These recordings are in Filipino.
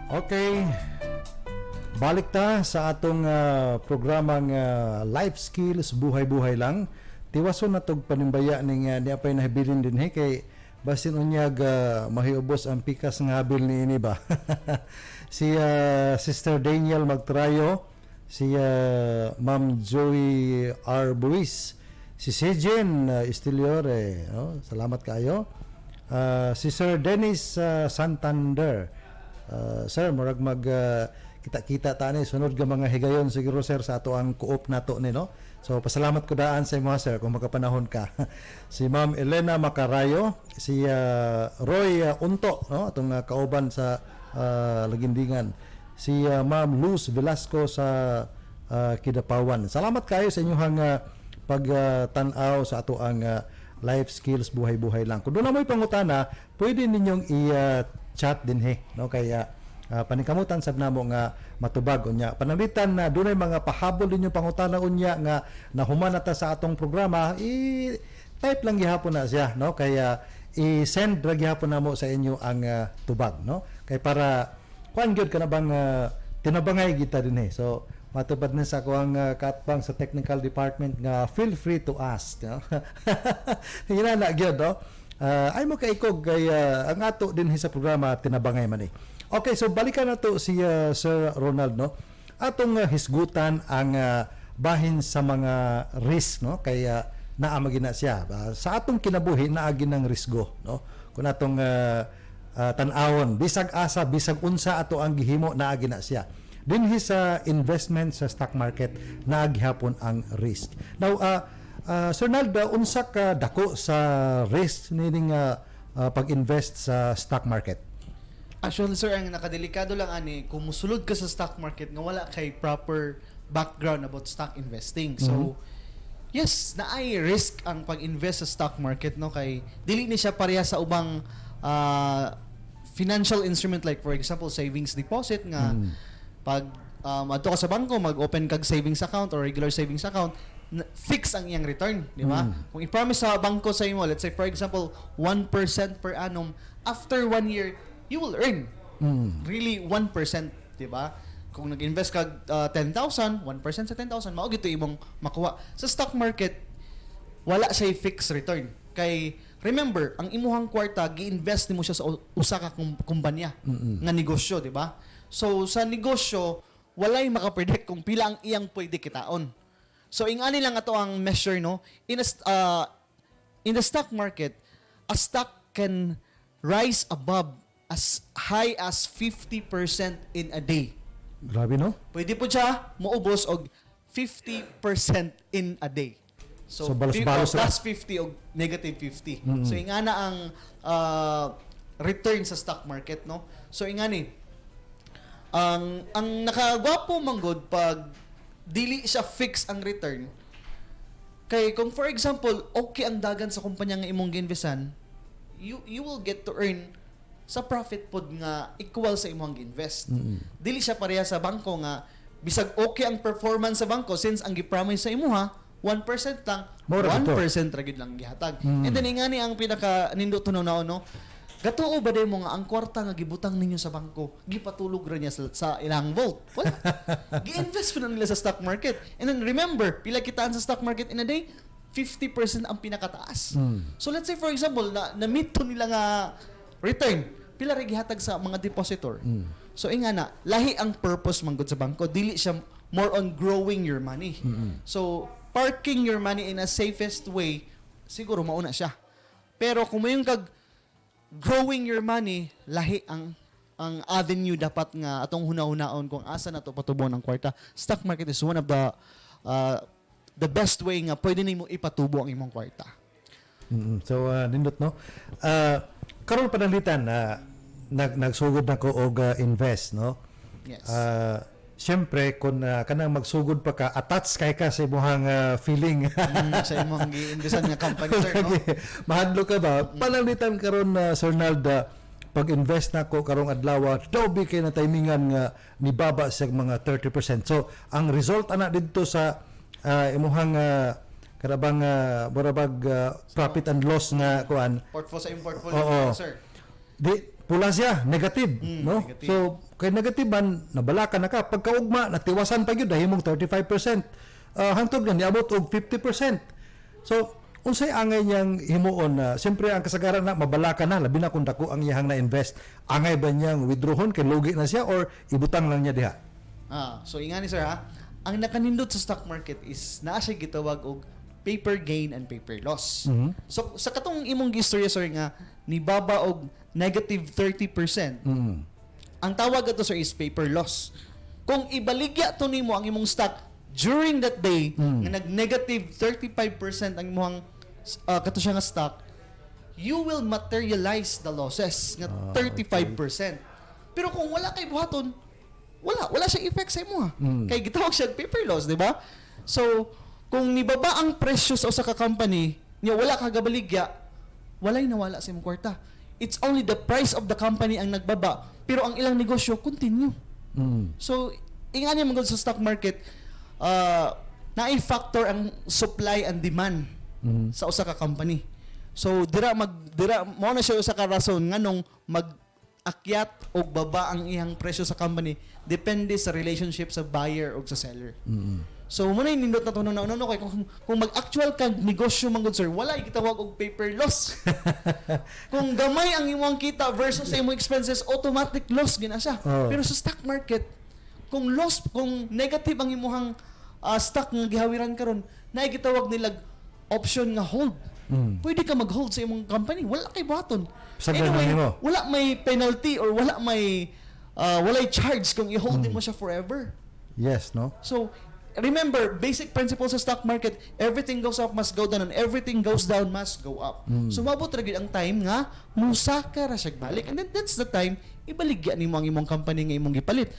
Okay, balik ta sa atong programang Life Skills Buhay-Buhay Lang. Tiwason na tog panimbaya ning di apay nahibilin din kay basin unyag mahiubos ang pikas nga habil ni ini ba. Si Sister Daniel Magtrayo, si Ma'am Joey R. Buis, si Sejen Estiliore, salamat kayo. Si Sir Dennis Santander. Sir, murag kita-kita tani sunod ga mga higayon siguro sir sa ato ang coop nato ni no. So pasalamat ko daan sa imo sir kung makapanahon ka. Si Ma'am Elena Macarayo, si Roy Unto no atong kauban sa Lagindingan. Si Ma'am Luz Velasco sa Kidapawan. Salamat kayo sa inyong pagtanaw sa ato ang life skills buhay-buhay lang. Kung doon na mo'y pangutana, pwede ninyong i-chat din no kaya paningkamutan sad namo nga matubag unya pananglitan na dunay mga pahabol ninyo pangutana unya nga nahuman nata sa atong programa i-type lang gihapon na siya no kaya i-send ra gihapon namo sa inyo ang tubag no kay para kuan gyud ka na bang tinabangay kita dinhi so matubad na sa kuang katbang sa technical department nga feel free to ask no hinana gyud no ay mo kaikog kay ang ato din sa programa tinabangay man Okay, so balikan na to si Sir Ronald no. Atong hisgutan ang bahin sa mga risk no kaya naamagi na siya. Sa atong kinabuhi naagi ng risgo no. Kung atong tan-awon bisag asa bisag unsa ato ang gihimo naagi na siya. Dinhi sa investment sa stock market naagihapon ang risk. Now Sir Ronald, unsa ka dako sa risk nining pag-invest sa stock market? Actually, sir, ang nakadelikado lang ani kung musulod ka sa stock market nga wala kay proper background about stock investing. So, yes, naay risk ang pag-invest sa stock market no kay dili ni siya pareha sa ubang financial instrument like for example savings deposit nga pag adto ka sa bangko mag-open kag savings account or regular savings account fix ang iyang return, di ba? Kung i-promise sa bangko sa imo, let's say for example 1% per annum, after 1 year you will earn really 1%, di ba? Kung nag-invest ka 10,000, 1% sa 10,000, mao gito imong makuha. Sa stock market, wala siya fixed return. Kay remember, ang imuhang kwarta gi-invest nimo siya sa usa ka kumpanya nga negosyo, di ba? So sa negosyo, walay makapredict kung pila ang iyang pwede kitaon. So ingani lang ato ang measure no. In the stock market, a stock can rise above as high as 50% in a day. Grabe no? Pwede po siya maubos og 50% in a day. So balos-balos plus 50 o negative 50. So ingana ang return sa stock market no. So ingani ang nakagwapo manggod pag dili siya fix ang return. Kay kung for example, okay ang dagan sa kumpanya nga imong ginvestan, you will get to earn sa profit pod nga equal sa imong invest. Dili siya pareha sa bangko nga bisag okay ang performance sa bangko since ang gi-promise sa imuha 1% lang, 1% ra gid lang gihatag. And then ingani ang pinaka nindot tunaw no. Gatuo ba day mo nga ang kwarta nga gibutang ninyo sa bangko, gipatulog ra niya sa ilang vault? Wala. Gi-invest pa na nila sa stock market. And then remember, pila kitaan sa stock market in a day? 50% ang pinakataas. So let's say for example, na-meet to nila nga return, pila rin gihatag sa mga depositor. So ingana, lahi ang purpose manggod sa bangko, dili siya more on growing your money. So parking your money in a safest way, siguro mauna siya. Pero kung mayong kag growing your money, lahi ang avenue dapat nga atong huna-hunaon kung asa na to patubo ng kwarta. Stock market is one of the best way nga pwede nimo ipatubo ang imong kwarta. So nindot no. Karon pananglitan nagsugod na ko og invest no. Yes. Siyempre kung kanang magsugod pa ka attach kay ka sa imong feeling sa imong gi-investan nga company sir no. Mahadlo ka ba pananglitan karon Sir Ronald pag-invest na ko karong adlaw dobi kay na timingan nga nibaba sa mga 30%. So ang result ana didto sa imong karabang profit and loss nga kuan Portfolio sa portfolio sir. Di pula siya, negative, no? negative. So kay negative man nabalakan na ka pagkaugma natiwasan pa gyud dahimong 35%. Hangtod nga niabot og 50%. So unsay angay niyang himuon na siyempre ang kasagaran na mabalakan na labi na kung dako ang iyang na-invest. Angay ba niyang withdrawon kay lugi na siya or ibutang lang niya diha? So ingani sir ha, ang nakanindot sa stock market is naa siya gitawag og paper gain and paper loss. So sa katong imong gistorya sir nga ni baba og negative 30%. Ang tawag ato sir is paper loss. Kung ibaligya to nimo ang imong stock during that day nga nag-negative 35% ang imong kato siya nga stock, you will materialize the losses nga 35%. Pero kung wala kay buhaton, wala siya effect sa imo ha. Kay gitawag siya paper loss, di ba? So, kung nibaba ang presyo sa usa ka company, niya wala ka gabaligya, walay nawala sa imong kwarta. It's only the price of the company ang nagbaba, pero ang ilang negosyo continue. So, ingani man gud sa stock market, naay factor ang supply and demand sa usa ka company. So, dira mo na siya usa ka rason nganong mag-akyat o baba ang iyang presyo sa company depende sa relationship sa buyer o sa seller. So muna yung nindot na ito nung nauna kay kung mag-actual ka negosyo man gud sir, wala gitawag og paper loss. Kung gamay ang imong kita versus sa imong expenses, automatic loss gina siya. Pero sa stock market, kung negative ang imong stock nga gihawiran karon, naay gitawag nila option nga hold. Pwede ka mag-hold sa imong company, wala kay buhaton. Anyway, wala may penalty or wala may walay charge kung i-hold mo siya forever. Yes, no? So, remember, basic principles sa stock market, everything goes up must go down and everything goes down must go up. So, mabot ra gyud ang time nga musaka ra siya balik. And then that's the time ibaligya nimo ang imong company nga imong gipalit.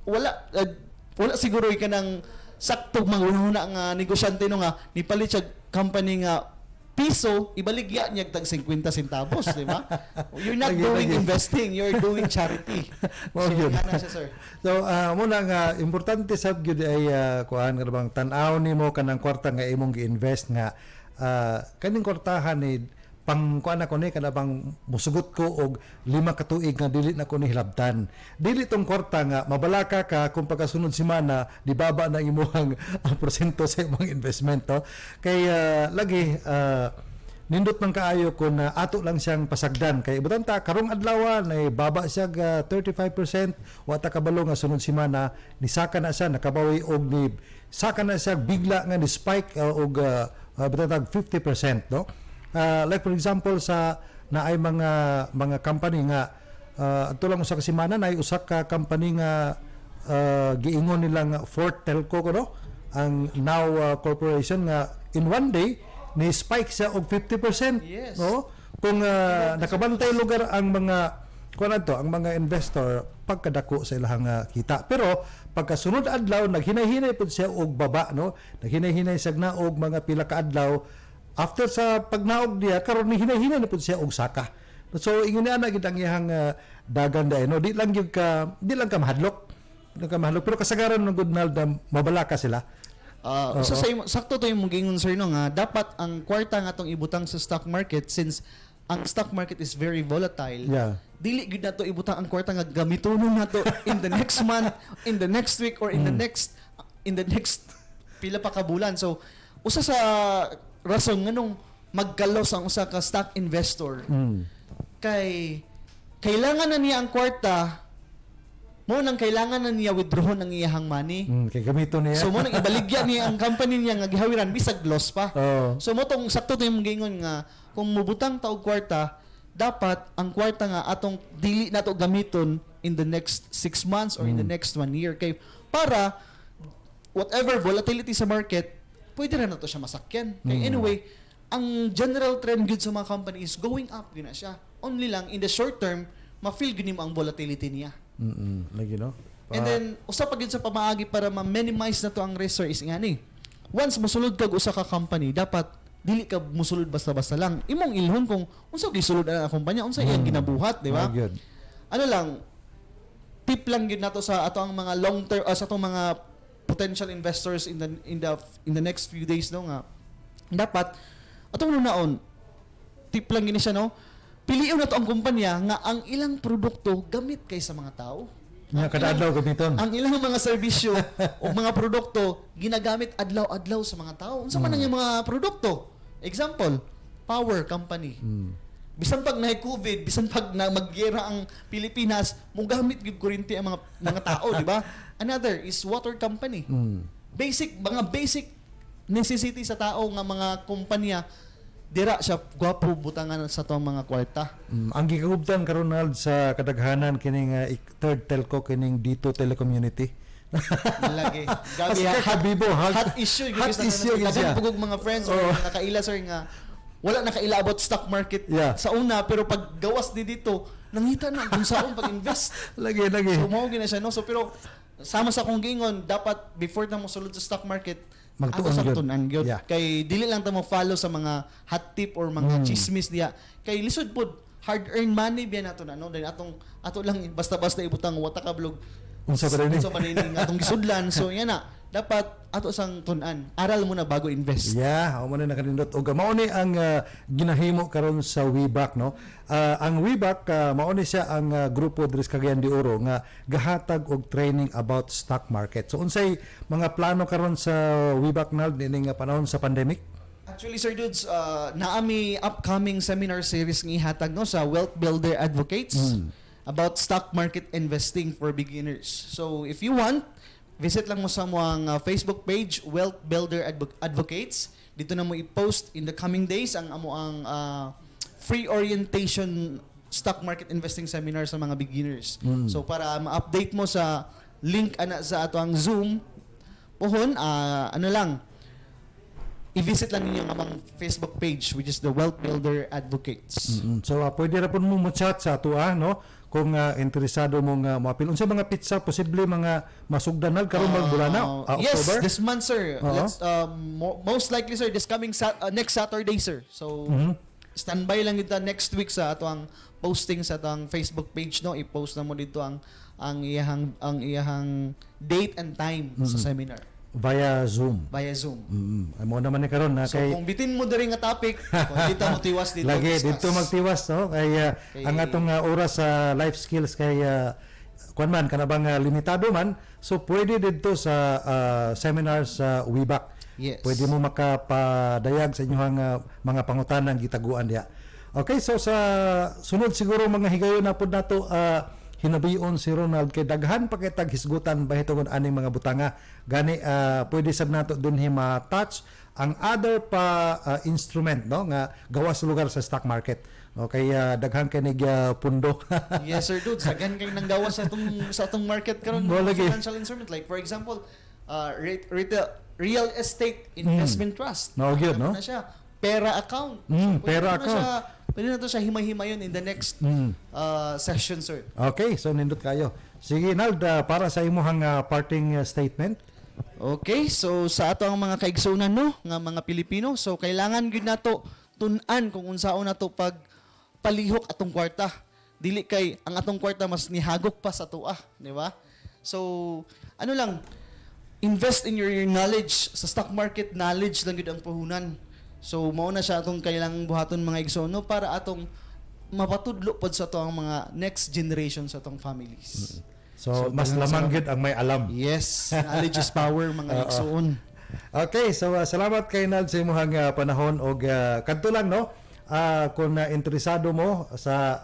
Wala siguro ka nang sakto manghuna nga negosyante no nga nipalit siya company nga piso, ibaligya niya tag 50 centavos, di ba? You're not doing investing, you're doing charity. So, na siya, sir. So, muna nga, importante sab gyud ay kuan nga bang tan-aw nimo kanang kwarta nga imong gi-invest nga kaning kwartahan ni pang kuan ako ni kana bang musugot ko og 5 ka tuig nga dili na ko ni hilabtan. Dili tong kwarta nga mabalaka ka kung pagkasunod semana di baba na imong ang porsyento sa imong investment to. Kay lagi nindot man kaayo kun ato lang siyang pasagdan kay ibutan ta karong adlaw na baba siya 35% wa ta kabalo nga sunod semana ni saka na siya nakabawi og ni saka na siya bigla nga ni spike og ibutan 50%, no? Like for example sa naay mga company nga adto lang usa ka semana naay usa ka company nga giingon nilang Fort Telco ko, no? Ang Now Corporation nga in one day ni spike siya og 50%. Yes. No? Kung nakabantay lugar ang mga ang mga investor pagkadako sa ilang kita. Pero pagkasunod adlaw naghinay-hinay pud siya og baba, no? Naghinay-hinay sagna og mga pila ka adlaw. After sa pagnaog niya karon ni hinay-hinay na pud siya og saka. So ingon ana gid ang iyang dagan dai, no? Di lang ka mahadlok. Pero kasagaran ng good na mabala ka sila. So sa sakto to yung gingon sir no nga dapat ang kwarta nga atong ibutang sa stock market since ang stock market is very volatile. Yeah. Dili gid nato ibutang ang kwarta nga gamitonon nato in the next month, in the next week or in the next pila pa ka bulan. So usa sa rason nganong magkalos ang usa ka stock investor kay kailangan na niya ang kwarta mo nang kailangan na niya withdraw ang iyahang money. Kay gamito niya. So mo nang ibaligya niya ang company niya nga gihawiran bisag loss pa. So mo tong sakto to yung gingon nga kung mubutang ta og kwarta dapat ang kwarta nga atong dili nato gamiton in the next 6 months or in the next 1 year kay para whatever volatility sa market pwede rin na to siya masakyan. Kaya anyway, ang general trend good sa mga company is going up gina siya. Only lang, in the short term, ma-feel gini mo ang volatility niya. Lagi, no? And then, usa pa gyud sa pamaagi para ma-minimize na to ang risk is ingani. Once musulod kag usa ka company, dapat dili ka musulod basta-basta lang. Imong ilhon kung unsa gisulod ang kumpanya, unsa iyang ginabuhat, di ba? Ano lang, tip lang gyud nato sa ato ang mga long term sa atong mga potential investors in the next few days no nga dapat atong nunaon tip lang gini siya no piliin na to ang kumpanya nga ang ilang produkto gamit kay sa mga tao. Nga kada adlaw gamiton. Ang ilang mga serbisyo o mga produkto ginagamit adlaw-adlaw sa mga tao. Unsa man ang yung mga produkto? Example, power company. Bisan pag na-COVID, bisan pag na magyera ang Pilipinas, mo gamit gyud kuryente ang mga tao, di ba? Another is water company. Mga basic necessity sa tao nga mga kumpanya dira siya gwapo butangan sa tong mga kwarta. Ang gikagubtan karon Nald sa kadaghanan kining third telco kining dito telecommunity. Lagi. Gabi Kasi Habibo, hot issue yung hot issue yun siya. pugog mga friends or nakaila sir nga wala nakaila about stock market Yeah. sa una pero pag gawas di dito nangita na kung saan pag-invest. Lagi. So mao gina siya no. So pero sama sa kong gingon dapat before na mo sulod sa stock market Magtuon sa gyud. tunan gyud. Yeah. Kay dili lang ta mo follow sa mga hot tip or mga chismis diya. Kay lisod pod hard-earned money biya nato na no. Dahil ato lang basta-basta ibutang wata ka blog. Unsa ba rin? Unsa ba rin nga atong gisudlan. So yan na. Dapat ato sang tunan. Aral mo na bago invest. Yeah, mo na nakanindot og mao ni ang ginahimo karon sa WeBack no. Ang WeBack mao ni siya ang grupo diri sa Cagayan de Oro nga gahatag og training about stock market. So unsay mga plano karon sa WeBack Nald nining panahon sa pandemic? Actually, Sir Dudes, naami upcoming seminar series ng ihatag no sa Wealth Builder Advocates about stock market investing for beginners. So, if you want, visit lang mo sa mga Facebook page, Wealth Builder Advocates. Dito na mo i-post in the coming days ang amo ang free orientation stock market investing seminar sa mga beginners. So, para ma-update mo sa link ana sa ato ang Zoom, pohon, i-visit lang ninyo ang amang Facebook page which is the Wealth Builder Advocates. So pwede ra pud mo mo-chat sa ato no kung interesado mong moapil. Unsa mga pizza posible mga masugdan Nald karon magbulana? Yes, October? this month, sir. Oo. Let's most likely, sir, this coming next Saturday, sir. So standby lang kita next week sa ato ang posting sa ato ang Facebook page no. I-post na mo dito ang iyahang date and time sa seminar Via Zoom. via Zoom. Amo naman ni karon na So kay kung bitin mo diri nga topic, kung dito mo tiwas dito. lagi discuss. dito magtiwas no kay ang atong oras sa life skills kay kuan man kana bang limitado man so pwede dito sa seminar sa WeBack. Yes. Pwede mo makapadayag sa inyong mga pangutanang gitaguan diha. Okay, so sa sunod siguro mga higayon na pud nato hinabiyon si Ronald kay daghan pa kay tag hisgutan bahitongon aning mga butanga gani pwede sab nato dinhi ma-touch ang other pa instrument no nga gawas sa lugar sa stock market. Okay, daghan kay nig pundo. Yes, sir, dude. Sagan kayo nang gawas sa atong market karon Mo lagi. financial instrument like for example, real estate investment trust. Mao gyud, no? Na siya. Pera account. Pera na account. siya, pwede na to siya himay-himayon in the next session, sir. Okay, so nindot kayo. Sige Nald, para sa imong parting statement. Okay, so sa ato ang mga kaigsunan no nga mga Pilipino, so kailangan gyud nato tun-an kung unsaon nato pag palihok atong kwarta. Dili kay ang atong kwarta mas nihagok pa sa tuwa, di ba? So, ano lang, invest in your knowledge sa stock market, knowledge lang gyud ang puhunan. So, mao na siya atong kailangang buhaton mga igsoon no para atong mapatudlo pod sa atong mga next generation sa atong families. So, So, mas talagang lamang sarap. gid ang may alam. Yes, knowledge is power mga igsoon. Okay, so salamat kay Nald sa imong panahon og kadto lang no. Kung interesado mo sa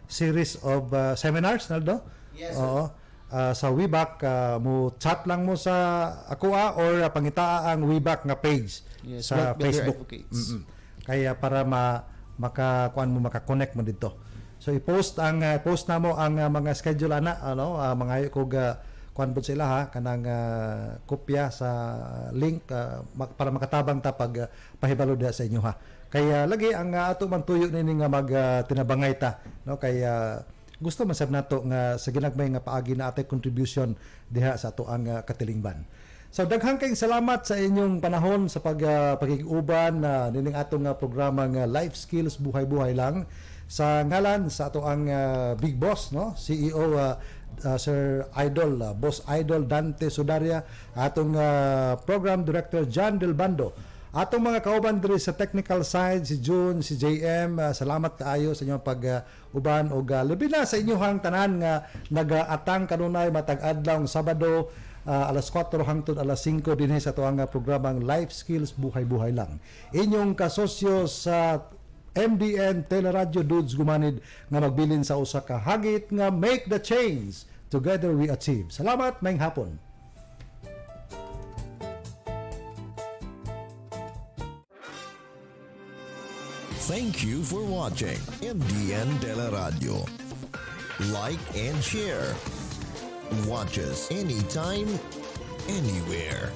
series of seminars Naldo. Yes, Oo. Sa WeBack mo chat lang mo sa ako or pangitaa ang WeBack nga page Yes, sa Wealth Builder Facebook. Advocates. Kaya para makakuan mo maka-connect mo dito. So i-post post na mo ang mga schedule ana mga kog kuan po sila ha kanang kopya sa link para makatabang ta pag pahibalo diha sa inyo ha. Kaya lagi ang ato man tuyo nini nga mag tinabangay ta no kaya gusto man sab nato nga sa ginagmay nga paagi na atay contribution diha sa ato ang katilingban. So daghang kayong salamat sa inyong panahon sa pagkikiguban nining atong programa nga Life Skills Buhay-Buhay Lang sa ngalan sa ato ang Big Boss no CEO Sir Idol Boss Idol Dante Sudaria atong program director John Del Bando Atong mga kauban diri sa technical side, si June, si JM, salamat kaayo sa inyong pag-uban o labi na sa inyong tanan nga nag-atang kanunay matag adlaw Sabado, alas 4 hangtod alas 5 dinhi sa tuang programang Life Skills Buhay-Buhay Lang. Inyong kasosyo sa MDN Teleradio Dudes Gumanid nga magbilin sa usa ka hagit nga make the change. Together we achieve. Salamat, maayong hapon. Thank you for watching MDN Teleradio. Like and share. Watch us anytime, anywhere.